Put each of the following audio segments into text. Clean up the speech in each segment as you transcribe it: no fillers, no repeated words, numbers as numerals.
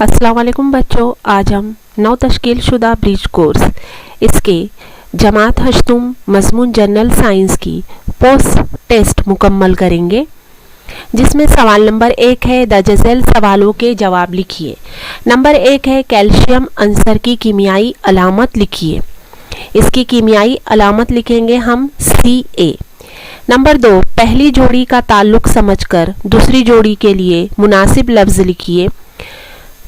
अस्सलाम वालेकुम बच्चों, आज हम नौ तश्कील शुदा ब्रिज कोर्स इसके जमात हश्तुम मज़मून जनरल साइंस की पोस्ट टेस्ट मुकम्मल करेंगे, जिसमें सवाल नंबर 1 है दर्जैल सवालों के जवाब लिखिए। नंबर 1 है कैल्शियम अंसर की कीमियाई अलामत लिखिए। इसकी कीमियाई अलामत लिखेंगे हम Ca। नंबर 2 पहली जोड़ी का ताल्लुक समझकर दूसरी जोड़ी के लिए मुनासिब लफ्ज़ लिखिए।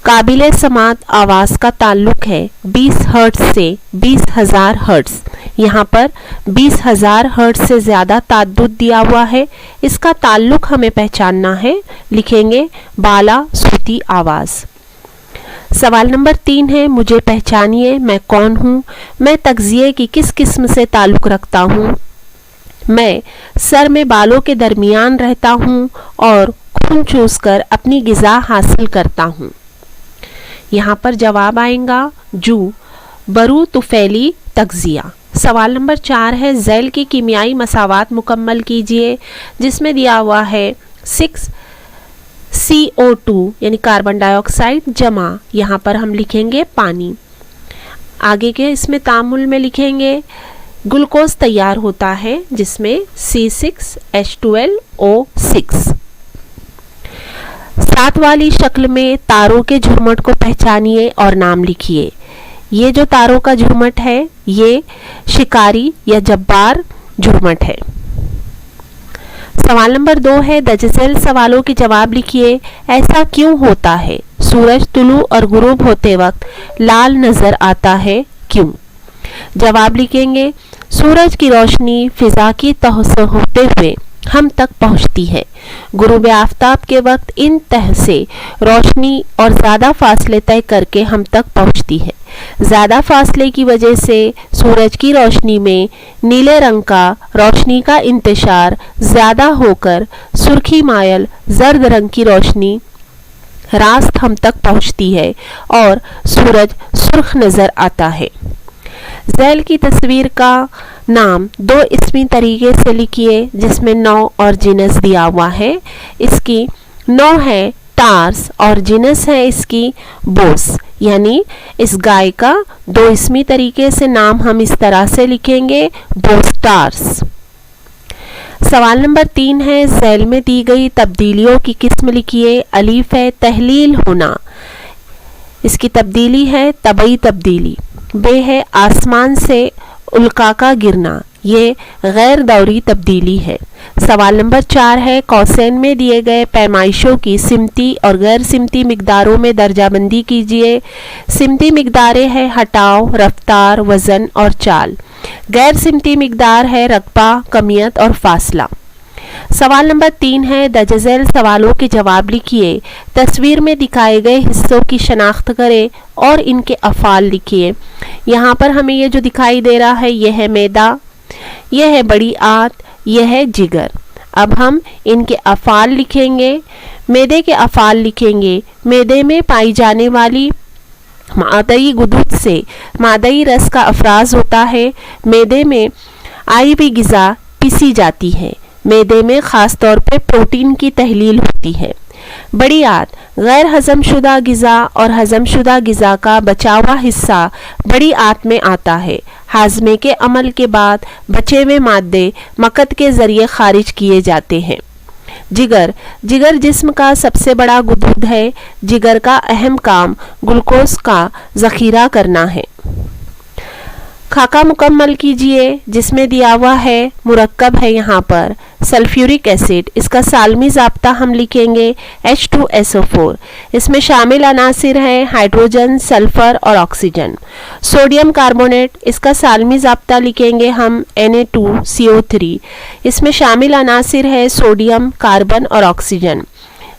काबिले समात आवाज़ का ताल्लुक है 20 हर्ट्ज़ से 20,000 हर्ट्ज़। यहाँ पर 20,000 हर्ट्ज़ से ज़्यादा ताद्दुद दिया हुआ है, इसका ताल्लुक हमें पहचानना है, लिखेंगे बाला सूती आवाज़। सवाल नंबर 3 है मुझे पहचानिए, मैं कौन हूँ, मैं तग़ज़िये की किस किस्म से ताल्लुक़ रखता हूँ, मैं सर में बालों के दरमियान रहता हूँ और खून चूसकर अपनी ग़िज़ा हासिल करता हूँ। यहाँ पर जवाब आएगा जू बरू तुफैली तग़ज़िया। सवाल नंबर 4 है ज़ैल की कीमियाई मसावात मुकम्मल कीजिए, जिसमें दिया हुआ है 6 CO2 यानी कार्बन डाइऑक्साइड जमा, यहाँ पर हम लिखेंगे पानी। आगे के इसमें तामुल में लिखेंगे ग्लूकोज तैयार होता है, जिसमें C6H12O6। साथ वाली शक्ल में तारों के झुरमट को पहचानिए और नाम लिखिए। ये जो तारों का झुरमट है ये शिकारी या जब्बार झुरमट है। सवाल नंबर 2 है दर्जैल सवालों के जवाब लिखिए। ऐसा क्यों होता है, सूरज तुलू और गुरूब होते वक्त लाल नजर आता है, क्यों? जवाब लिखेंगे सूरज की रोशनी फिजा की तह से होते हुए हम तक पहुंचती है। गुरूब आफताब के वक्त इन तह से रोशनी और ज़्यादा फासले तय करके हम तक पहुंचती है। ज़्यादा फासले की वजह से सूरज की रोशनी में नीले रंग का रोशनी का इंतशार ज़्यादा होकर सुर्खी मायल जर्द रंग की रोशनी रास्त हम तक पहुंचती है और सूरज सुर्ख नज़र आता है। ज़ैल की तस्वीर का नाम 2 इसमी तरीके से लिखिए, जिसमें नौ और जिनस दिया हुआ है। इसकी नौ है टार्स और जिनस है इसकी बोस, यानी इस गाय का 2 इसमी तरीके से नाम हम इस तरह से लिखेंगे बोस टार्स। सवाल नंबर 3 है ज़ैल में दी गई तब्दीलियों की किस्म लिखिए। अलीफ है तहलील होना, इसकी तब्दीली है तबई तब्दीली। बे है आसमान से उल्का का गिरना, ये गैर दौरी तब्दीली है। सवाल नंबर 4 है कौसैन में दिए गए पैमाइशों की सिमती और गैर सिमती मिकदारों में दर्जाबंदी कीजिए। सिमती मिकदारें है हटाव, रफ्तार, वज़न और चाल। गैर सिमती मिकदार है रकबा, कमियत और फासला। सवाल नंबर 3 है दर्जैल सवालों के जवाब लिखिए। तस्वीर में दिखाए गए हिस्सों की शनाख्त करें और इनके अफ़ाल लिखिए। यहाँ पर हमें ये जो दिखाई दे रहा है यह है मैदा, यह है बड़ी आंत, यह है जिगर। अब हम इनके अफ़ाल लिखेंगे। मैदे के अफ़ाल लिखेंगे। मैदे में पाई जाने वाली मादई गुदूद से मादई रस का अफराज होता है। मैदे में आई हुई ग़िज़ा पीसी जाती है। मैदे में ख़ास तौर पे प्रोटीन की तहलील होती है। बड़ी आंत गैर हज़मशुदा ग़िज़ा और हज़मशुदा ग़िज़ा का बचा हुआ हिस्सा बड़ी आंत में आता है। हाज़मे के अमल के बाद बचे हुए मादे मकत के ज़रिए खारिज किए जाते हैं। जिगर जिगर जिस्म का सबसे बड़ा गुदूद है। जिगर का अहम काम ग्लूकोज का ज़ख़ीरा करना है। खाका मुकम्मल कीजिए, जिसमें दिया हुआ है मुरक्कब है यहाँ पर सल्फ्यूरिक एसिड, इसका सालमी ज़ाब्ता हम लिखेंगे H2SO4। इसमें शामिल अनासिर हैं हाइड्रोजन, सल्फ़र और ऑक्सीजन। सोडियम कार्बोनेट, इसका सालमी ज़ाब्ता लिखेंगे हम Na2CO3। इसमें शामिल अनासिर है सोडियम, कार्बन और ऑक्सीजन।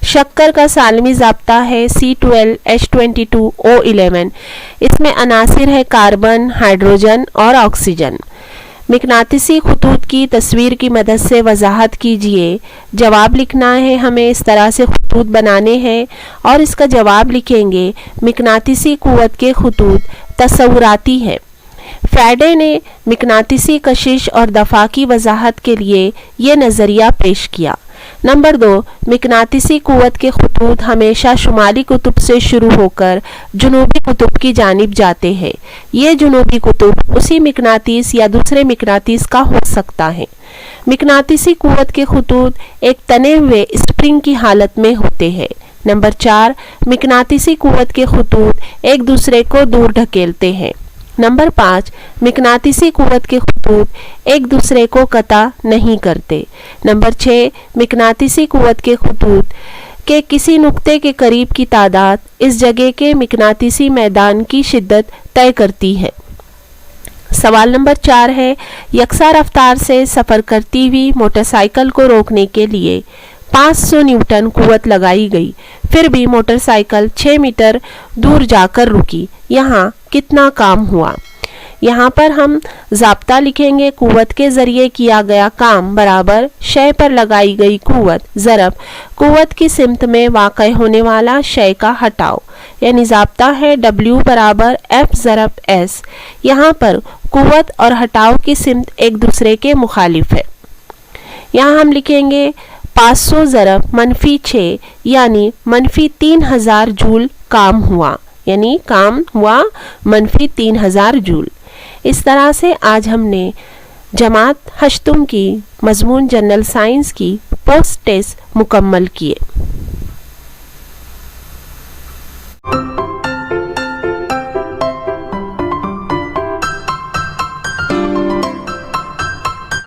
शक्कर का सालमी ज़ाब्ता है C12H22O11। इसमें अनासिर है कार्बन, हाइड्रोजन और ऑक्सीजन। मिकनातिसी खतूत की तस्वीर की मदद से वजाहत कीजिए। जवाब लिखना है, हमें इस तरह से खतूत बनाने हैं और इसका जवाब लिखेंगे मिकनातिसी क़ुव्वत के खतूत तसव्वुराती है। फ़ैराडे ने मिकनातिसी कशिश और दफ़ा की वजाहत के लिए ये नज़रिया पेश किया। नंबर 2, मकनातीसी कुव्वत के खतूत हमेशा शुमाली कुतुब से शुरू होकर जुनूबी कुतुब की जानिब जाते हैं। ये जुनूबी कुतुब उसी मकनातीस या दूसरे मकनातीस का हो सकता है। मकनातीसी कुव्वत के खतूत एक तने हुए स्प्रिंग की हालत में होते हैं। नंबर 4, मकनातीसी कुव्वत के खतूत एक दूसरे को दूर ढकेलते हैं। नंबर 5, मकनातीसी कुव्वत के खतूत एक दूसरे को कता नहीं करते। नंबर 6, मकनातीसी कुव्वत के खतूत के किसी नुक्ते के करीब की तादाद इस जगह के मकनातीसी मैदान की शिद्दत तय करती है। सवाल नंबर 4 है, यकसा रफ्तार से सफ़र करती हुई मोटरसाइकिल को रोकने के लिए 500 न्यूटन कुव्वत लगाई गई, फिर भी मोटरसाइकिल 6 मीटर दूर जाकर रुकी। यहाँ कितना काम हुआ? यहाँ पर हम ज़ाब्ता लिखेंगे, कुव्वत के ज़रिए किया गया काम बराबर शय पर लगाई गई कुव्वत ज़रब कुव्वत की सिमत में वाक़ होने वाला शय का हटाव, यानी ज़ाब्ता है W बराबर F ज़रब S। यहाँ पर कुव्वत और हटाव की सिमत एक दूसरे के मुखालिफ है। यहाँ हम लिखेंगे 500 ज़रब -6 यानी -3000 जूल काम हुआ, यानी काम हुआ -3000 जूल। इस तरह से आज हमने जमात हश्तुम की मज़मून जनरल साइंस की पोस्ट टेस्ट मुकम्मल किए।